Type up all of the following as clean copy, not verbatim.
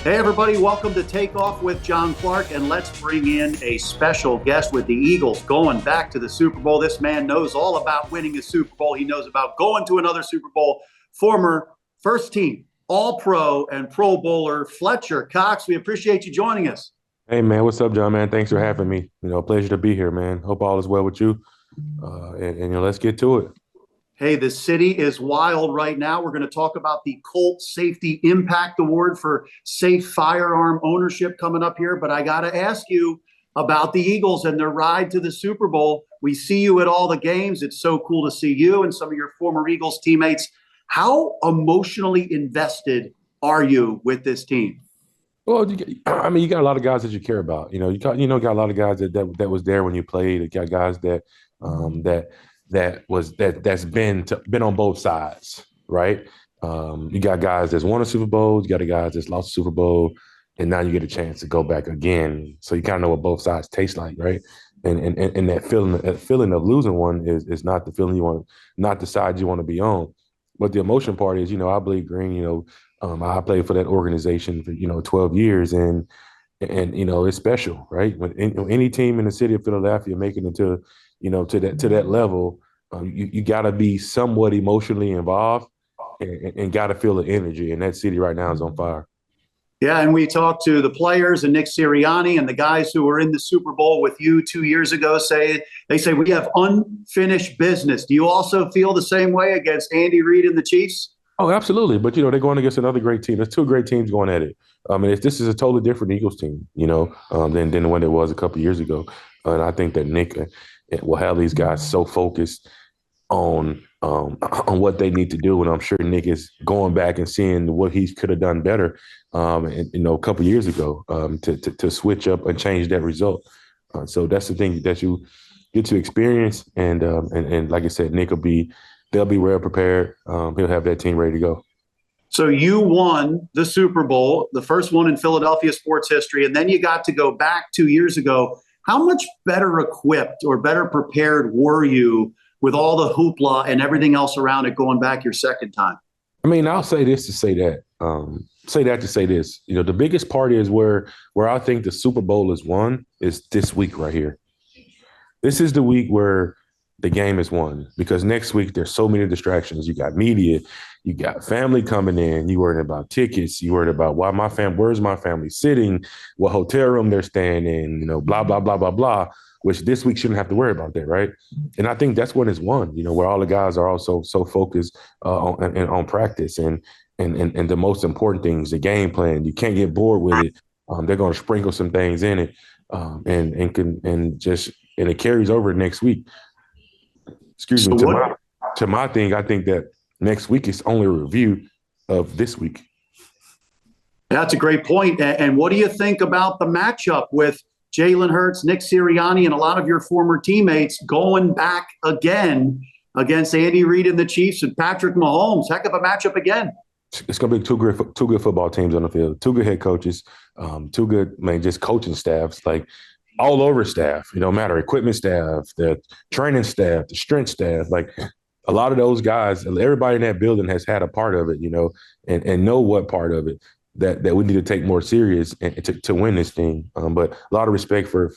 Hey, everybody, welcome to Takeoff with John Clark, and let's bring in a special guest with the Eagles going back to the Super Bowl. This man knows all about winning a Super Bowl. He knows about going to another Super Bowl. Former first team, All-Pro and Pro Bowler, Fletcher Cox. We appreciate you joining us. Hey, man. What's up, John, man? Thanks for having me. Pleasure to be here, man. Hope all is well with you. Let's get to it. Hey, the city is wild right now. We're going to talk about the Colt Safety Impact Award for safe firearm ownership coming up here. But I got to ask you about the Eagles and their ride to the Super Bowl. We see you at all the games. It's so cool to see you and some of your former Eagles teammates. How emotionally invested are you with this team? Well, you got a lot of guys that you care about. You got a lot of guys that was there when you played. You got guys that's been on both sides, right? You got guys that's won a Super Bowl, you got guys that's lost a Super Bowl, and now you get a chance to go back again. So you kind of know what both sides taste like, right? And that feeling of losing one is not the feeling you want, not the side you want to be on. But the emotion part is, I bleed green. I played for that organization for 12 years, and it's special, right? When any team in the city of Philadelphia making it to that level, you got to be somewhat emotionally involved and got to feel the energy. And that city right now is on fire. Yeah, and we talked to the players and Nick Sirianni and the guys who were in the Super Bowl with you 2 years ago. They say we have unfinished business. Do you also feel the same way against Andy Reid and the Chiefs? Oh, absolutely. But, they're going against another great team. There's two great teams going at it. This is a totally different Eagles team, than the one it was a couple of years ago. And I think that Nick will have these guys so focused on what they need to do. And I'm sure Nick is going back and seeing what he could have done better, a couple of years ago to switch up and change that result. So that's the thing that you get to experience. And like I said, they'll be well prepared. He'll have that team ready to go. So you won the Super Bowl, the first one in Philadelphia sports history, and then you got to go back 2 years ago. How much better equipped or better prepared were you with all the hoopla and everything else around it going back your second time? I'll say this to say that. Say that to say this. The biggest part is where I think the Super Bowl is won is this week right here. This is the week where the game is won, because next week there's so many distractions. You got media, you got family coming in, you worried about tickets, you worried about where's my family sitting, what hotel room they're staying in, blah, blah, blah, blah, blah, which this week shouldn't have to worry about that, right? And I think that's when it's won, where all the guys are also so focused on practice and the most important things, the game plan. You can't get bored with it. They're going to sprinkle some things in it, and it carries over next week. Excuse me. To my thing, I think that next week is only a review of this week. That's a great point. And what do you think about the matchup with Jalen Hurts, Nick Sirianni, and a lot of your former teammates going back again against Andy Reid and the Chiefs and Patrick Mahomes? Heck of a matchup again. It's going to be two good football teams on the field, two good head coaches, two good, just coaching staffs, like all over staff, no matter equipment staff, the training staff, the strength staff, like a lot of those guys, everybody in that building has had a part of it, and know what part of it that we need to take more serious and to win this thing. But a lot of respect for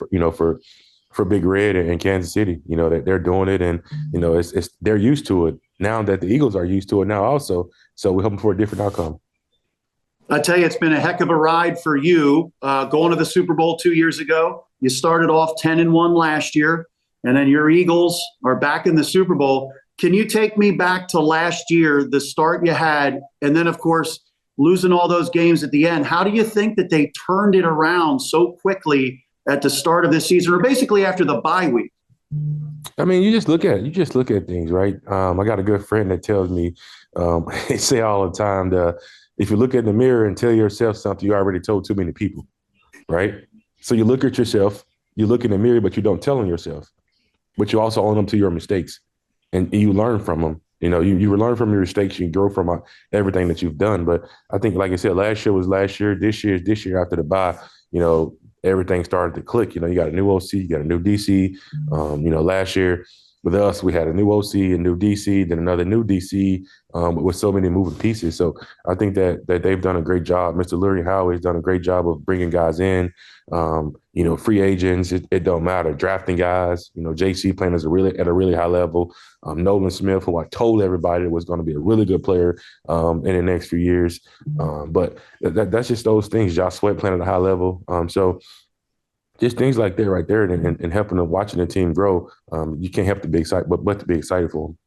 Big Red and Kansas City, that they're doing it, and it's they're used to it now that the Eagles are used to it now also. So we're hoping for a different outcome. I tell you, it's been a heck of a ride for you going to the Super Bowl 2 years ago. You started off 10-1 last year, and then your Eagles are back in the Super Bowl. Can you take me back to last year, the start you had, and then, of course, losing all those games at the end? How do you think that they turned it around so quickly at the start of this season, or basically after the bye week? You just look at things, right? I got a good friend that tells me, they say all the time, if you look in the mirror and tell yourself something, you already told too many people, right? So you look at yourself, you look in the mirror, but you don't tell on yourself. But you also own them to your mistakes, and you learn from them. You learn from your mistakes, you grow from everything that you've done. But I think, like I said, last year was last year, this year is this year after the bye. Everything started to click. You got a new OC, you got a new DC. Last year with us, we had a new OC, a new DC, then another new DC with so many moving pieces. So I think that they've done a great job. Mr. Lurie Howard has done a great job of bringing guys in. Free agents, it don't matter. Drafting guys, JC playing at a really high level. Nolan Smith, who I told everybody was going to be a really good player in the next few years. But that's just those things. Josh Sweat playing at a high level. So just things like that right there, and helping them, watching the team grow. You can't help to be excited, but to be excited for them.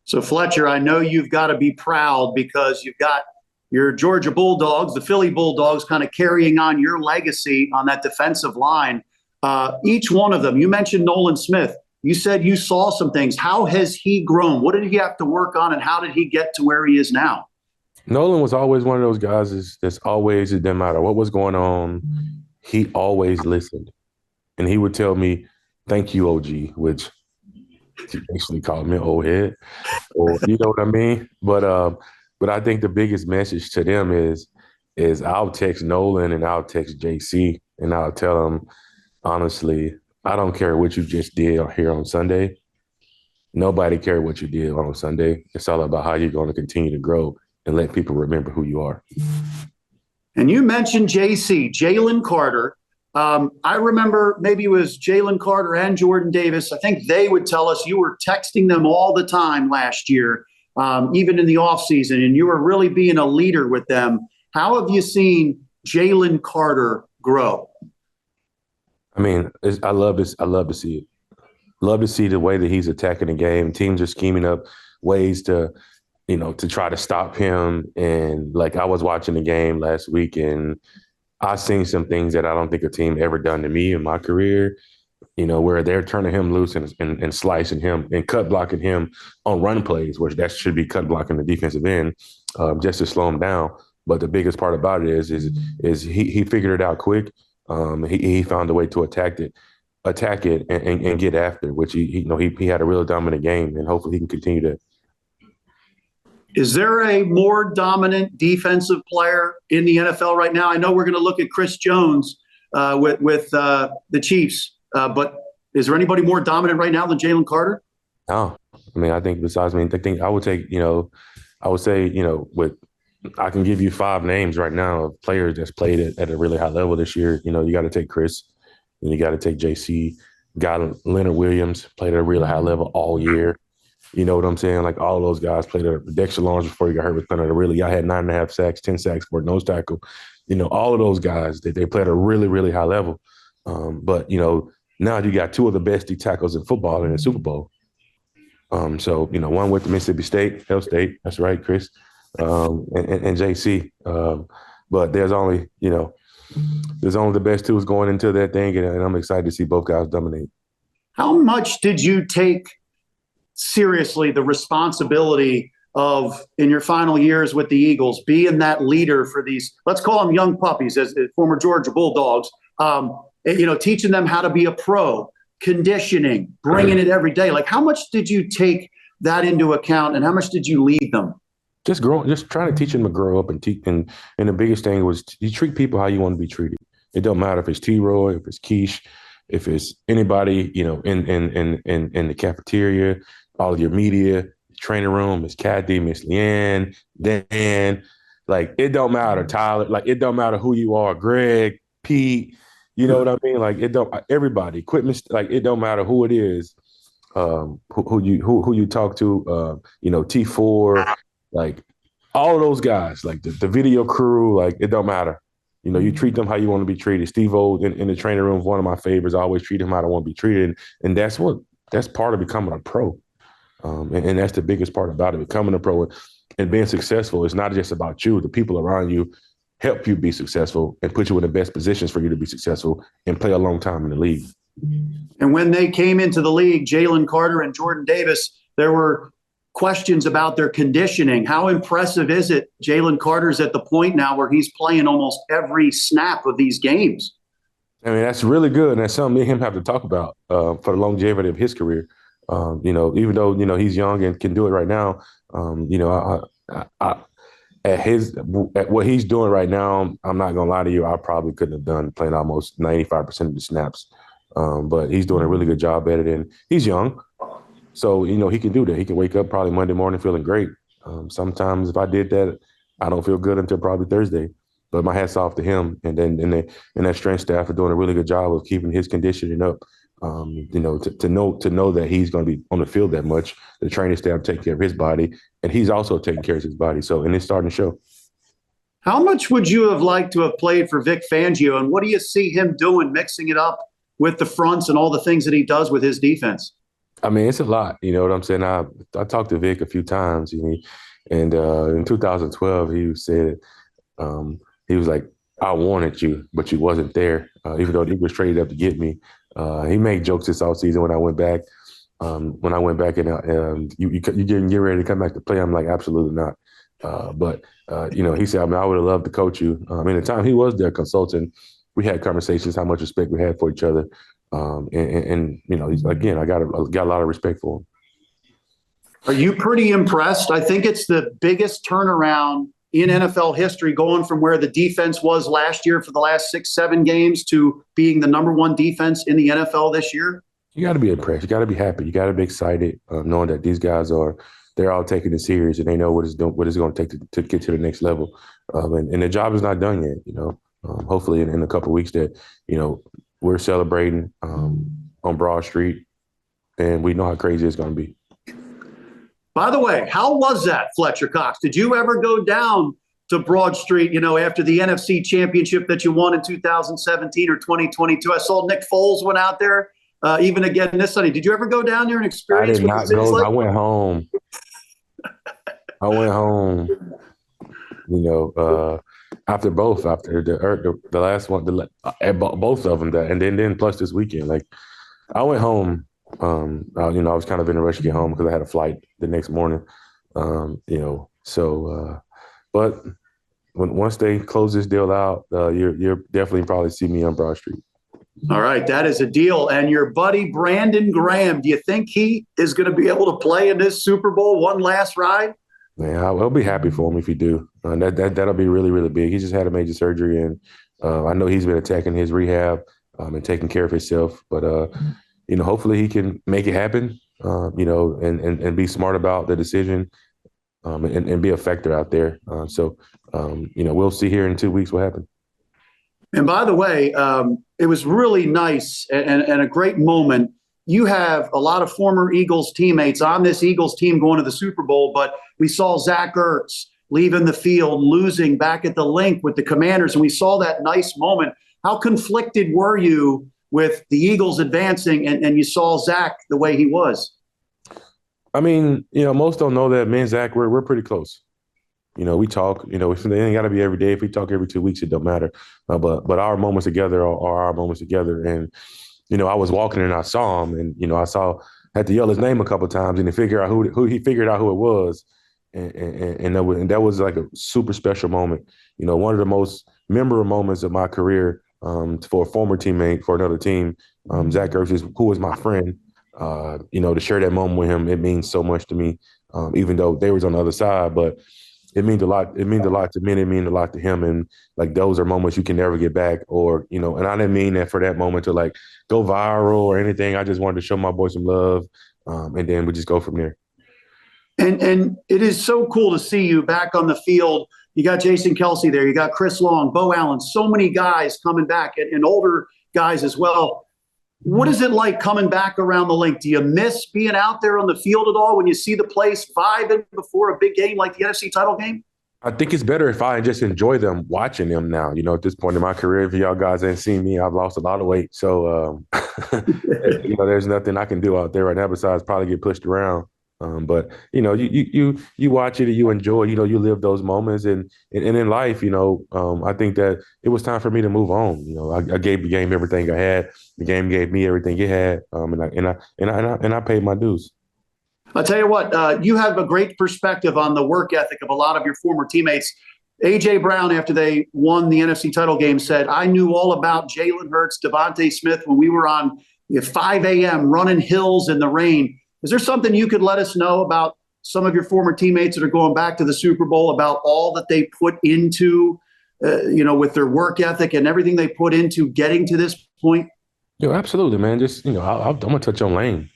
So Fletcher, I know you've got to be proud because you've got your Georgia Bulldogs, the Philly Bulldogs, kind of carrying on your legacy on that defensive line. Each one of them, you mentioned Nolan Smith. You said you saw some things. How has he grown? What did he have to work on, and how did he get to where he is now? Nolan was always one of those guys that's always, it didn't matter what was going on, he always listened. And he would tell me, "Thank you, OG," which he basically called me an old head. Or, you know what I mean? But I think the biggest message to them is I'll text Nolan and I'll text JC and I'll tell them, honestly, I don't care what you just did here on Sunday. Nobody cared what you did on Sunday. It's all about how you're going to continue to grow and let people remember who you are. And you mentioned JC, Jalen Carter. I remember maybe it was Jalen Carter and Jordan Davis. I think they would tell us you were texting them all the time last year, even in the offseason, and you were really being a leader with them. How have you seen Jalen Carter grow? I mean, I love this. I love to see it. Love to see the way that he's attacking the game. Teams are scheming up ways to try to stop him. And like, I was watching the game last week and I seen some things that I don't think a team ever done to me in my career, where they're turning him loose and slicing him and cut blocking him on run plays, which that should be cut blocking the defensive end, just to slow him down. But the biggest part about it is he figured it out quick. He found a way to attack it and get after, which he had a real dominant game, and hopefully he can continue to. Is there a more dominant defensive player in the NFL right now? I know we're going to look at Chris Jones with the Chiefs, but is there anybody more dominant right now than Jalen Carter? No, I mean, I think besides me, I would take, I would say, I can give you 5 names right now of players that's played at a really high level this year. You got to take Chris, and you got to take JC. Got Leonard Williams played at a really high level all year. You know what I'm saying? Like, all of those guys played at Dexter Lawrence before he got hurt with Thunder. I had 9.5 sacks, 10 sacks for a nose tackle. All of those guys, they played at a really, really high level. But now you got 2 of the best D tackles in football in the Super Bowl. So, one with Mississippi State, Hell State. That's right, Chris. And JC. But there's only the best 2 going into that thing. And I'm excited to see both guys dominate. How much did you take seriously the responsibility of, in your final years with the Eagles, being that leader for these, let's call them young puppies, as former Georgia Bulldogs, teaching them how to be a pro, conditioning, bringing it every day? Like, how much did you take that into account, and how much did you lead them? Just trying to teach them to grow up and the biggest thing was you treat people how you want to be treated. It don't matter if it's T-Roy, if it's Keish, if it's anybody, in the cafeteria, all of your media, training room, Miss Kathy, Miss Leanne, Dan, like, it don't matter, Tyler, like, it don't matter who you are, Greg, Pete, you know what I mean? Like, everybody, equipment, like, it don't matter who it is, who you talk to, T4, like, all of those guys, like the video crew, like, it don't matter. You treat them how you want to be treated. Steve-O in the training room is one of my favorites. I always treat him how I want to be treated. And that's part of becoming a pro. And that's the biggest part about it, becoming a pro and being successful. It's not just about you. The people around you help you be successful and put you in the best positions for you to be successful and play a long time in the league. And when they came into the league, Jalen Carter and Jordan Davis, there were questions about their conditioning. How impressive is it? Jalen Carter's at the point now where he's playing almost every snap of these games. I mean, that's really good. And that's something me and him have to talk about for the longevity of his career. Even though, he's young and can do it right now, at what he's doing right now, I'm not going to lie to you, I probably couldn't have done playing almost 95% of the snaps. But he's doing a really good job at it. And he's young. So, he can do that. He can wake up probably Monday morning feeling great. Sometimes if I did that, I don't feel good until probably Thursday. But my hat's off to him, and that strength staff are doing a really good job of keeping his conditioning up. To know that he's going to be on the field that much, the training staff taking care of his body, and he's also taking care of his body. So, and it's starting to show. How much would you have liked to have played for Vic Fangio, and what do you see him doing, mixing it up with the fronts and all the things that he does with his defense? I mean, it's a lot. You know what I'm saying? I talked to Vic a few times, and in 2012, he said he was like, "I wanted you, but you wasn't there." Even though he was traded up to get me, he made jokes this offseason when I went back. And you get ready to come back to play, I'm like, absolutely not. But he said, I mean, I would have loved to coach you. In the time he was their consultant, we had conversations how much respect we had for each other. Again, I got a lot of respect for him. Are you pretty impressed? I think it's the biggest turnaround in NFL history, going from where the defense was last year for the last 6-7 games to being the number one defense in the NFL this year. You got to be impressed. You got to be happy. You got to be excited, knowing that these guys they're all taking it serious and they know what it's going to take to get to the next level. And the job is not done yet. Hopefully in a couple of weeks that we're celebrating on Broad Street, and we know how crazy it's going to be. By the way, how was that, Fletcher Cox? Did you ever go down to Broad Street, after the NFC Championship that you won in 2017 or 2022? I saw Nick Foles went out there. Even again this Sunday. Did you ever go down there and experience? I did not go. Like? I went home. After the last one, both of them, and then plus this weekend. Like, I went home. I was kind of in a rush to get home because I had a flight the next morning. But once they close this deal out, you're definitely probably see me on Broad Street. All right, that is a deal. And your buddy Brandon Graham, do you think he is going to be able to play in this Super Bowl one last ride? Man, I'll be happy for him if he do. That'll be really, really big. He just had a major surgery, and I know he's been attacking his rehab and taking care of himself. But hopefully he can make it happen. And be smart about the decision, and be a factor out there. We'll see here in 2 weeks what happens. And by the way, it was really nice and a great moment. You have a lot of former Eagles teammates on this Eagles team going to the Super Bowl, but we saw Zach Ertz leaving the field, losing back at the link with the Commanders, and we saw that nice moment. How conflicted were you with the Eagles advancing and you saw Zach the way he was? I mean, most don't know that me and Zach, we're pretty close. We talk, it ain't got to be every day. If we talk every 2 weeks, it don't matter. But our moments together are our moments together. And, I was walking and I saw him, and, had to yell his name a couple of times, and he figured out who it was. And that was like a super special moment. One of the most memorable moments of my career for a former teammate for another team, Zach Ertz, who was my friend. To share that moment with him, it means so much to me, even though they was on the other side. But it means a lot. It means a lot to me. And it means a lot to him. And like, those are moments you can never get back. Or, and I didn't mean that for that moment to like go viral or anything. I just wanted to show my boy some love. And then we just go from there. And it is so cool to see you back on the field. You got Jason Kelce there. You got Chris Long, Bo Allen, so many guys coming back, and older guys as well. What is it like coming back around the link? Do you miss being out there on the field at all when you see the place vibing before a big game like the NFC title game? I think it's better if I just enjoy them, watching them now. At this point in my career, if y'all guys ain't seen me, I've lost a lot of weight. So, there's nothing I can do out there right now besides probably get pushed around. But you watch it and you enjoy, you live those moments, and in life, I think that it was time for me to move on. I gave the game everything I had. The game gave me everything it had. And I paid my dues. I'll tell you what, you have a great perspective on the work ethic of a lot of your former teammates. A.J. Brown, after they won the NFC title game, said, "I knew all about Jalen Hurts, Devontae Smith when we were on 5 a.m. running hills in the rain." Is there something you could let us know about some of your former teammates that are going back to the Super Bowl, about all that they put into, with their work ethic and everything they put into getting to this point? Absolutely, man. Just, I'm going to touch on Lane.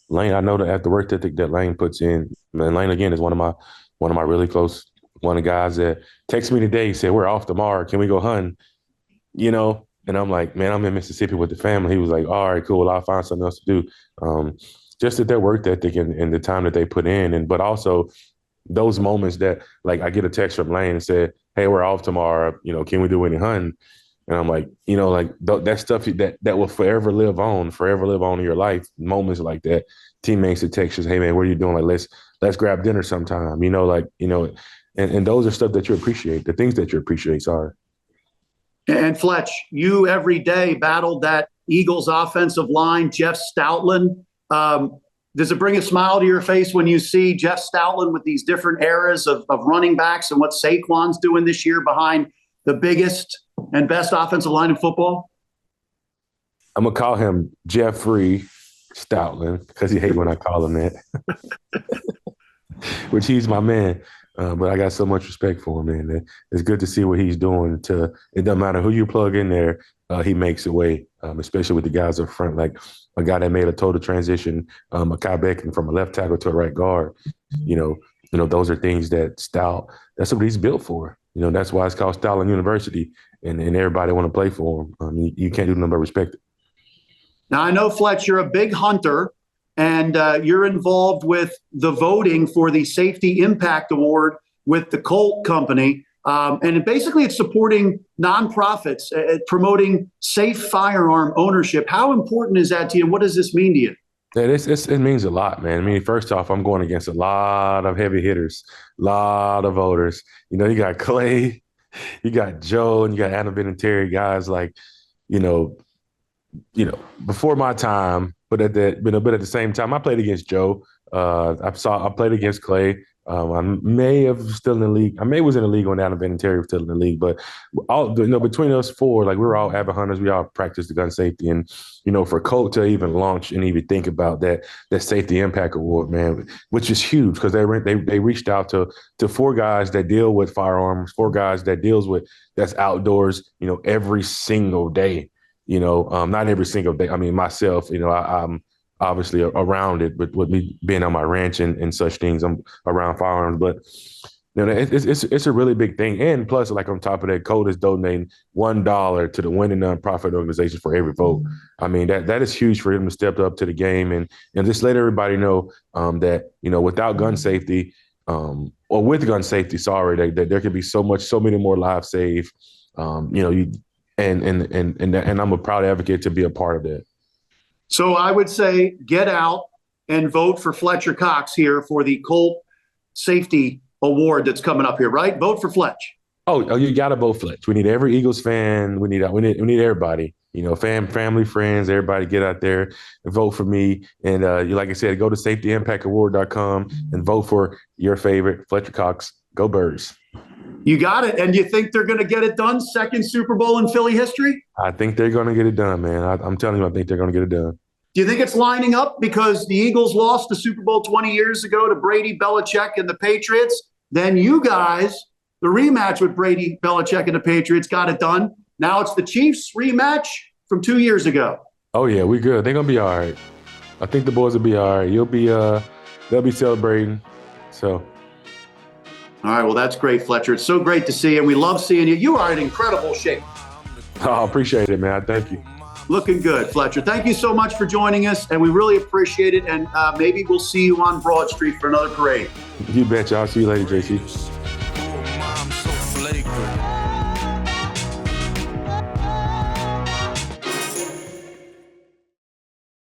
Lane, I know that at the work ethic that Lane puts in, man, Lane again is one of my really close, one of the guys that texted me today, said, we're off tomorrow. Can we go hunting? And I'm like, man, I'm in Mississippi with the family. He was like, all right, cool. I'll find something else to do. Just that their work ethic and the time that they put in. But also those moments that, like, I get a text from Lane and said, hey, we're off tomorrow. Can we do any hunting? And I'm like, that stuff that will forever live on in your life. Moments like that. Teammates that text us, hey, man, what are you doing? Like, let's grab dinner sometime. And those are stuff that you appreciate, the things that you appreciate, sorry. And Fletch, you every day battled that Eagles offensive line, Jeff Stoutland. Does it bring a smile to your face when you see Jeff Stoutland with these different eras of running backs and what Saquon's doing this year behind the biggest and best offensive line in football? I'm going to call him Jeffrey Stoutland because he hates when I call him that, which he's my man. But I got so much respect for him, man. It's good to see what he's doing. It doesn't matter who you plug in there, he makes a way, especially with the guys up front, like a guy that made a total transition, Mekhi Becton from a left tackle to a right guard. Those are things that that's what he's built for. That's why it's called Stoutland University, and everybody want to play for him. You can't do nothing but respect it. Now, I know, Fletch, you're a big hunter, and you're involved with the voting for the Safety Impact Award with the Colt company. And basically it's supporting nonprofits, promoting safe firearm ownership. How important is that to you? What does this mean to you? Yeah, it means a lot, man. I mean, first off, I'm going against a lot of heavy hitters, a lot of voters. You got Clay, you got Joe, and you got Adam Vinatieri, guys like, before my time, but at the same time, I played against Joe. I played against Clay. I may have still in the league. I may was in the league when Adam Vinatieri was still in the league, but between us four, like, we were all avid hunters. We all practiced the gun safety, and for Colt to even launch and even think about that Safety Impact Award, man, which is huge because they reached out to four guys that deal with firearms, four guys that's outdoors, every single day. Not every single day. I mean, myself, I'm obviously around it, but with me being on my ranch and such things, I'm around firearms. But it's a really big thing. And plus, like, on top of that, Colt is donating $1 to the winning nonprofit organization for every vote. I mean, that is huge for him to step up to the game and just let everybody know that without gun safety, or with gun safety, that there could be so many more lives saved. And I'm a proud advocate to be a part of that. So I would say get out and vote for Fletcher Cox here for the Colt Safety Award that's coming up here, right? Vote for Fletch. Oh, you got to vote Fletch. We need every Eagles fan. We need everybody. Family, friends, everybody get out there and vote for me. And like I said, go to safetyimpactaward.com and vote for your favorite Fletcher Cox. Go Birds. You got it. And you think they're going to get it done? Second Super Bowl in Philly history? I think they're going to get it done, man. I'm telling you, I think they're going to get it done. Do you think it's lining up because the Eagles lost the Super Bowl 20 years ago to Brady, Belichick, and the Patriots? Then you guys, the rematch with Brady, Belichick, and the Patriots, got it done. Now it's the Chiefs rematch from 2 years ago. Oh, yeah, we good. They're going to be all right. I think the boys will be all right. They'll be celebrating. So. All right, well, that's great, Fletcher. It's so great to see you. We love seeing you. You are in incredible shape. Oh, I appreciate it, man. Thank you. Looking good, Fletcher. Thank you so much for joining us, and we really appreciate it. And maybe we'll see you on Broad Street for another parade. You betcha. I'll see you later, JC.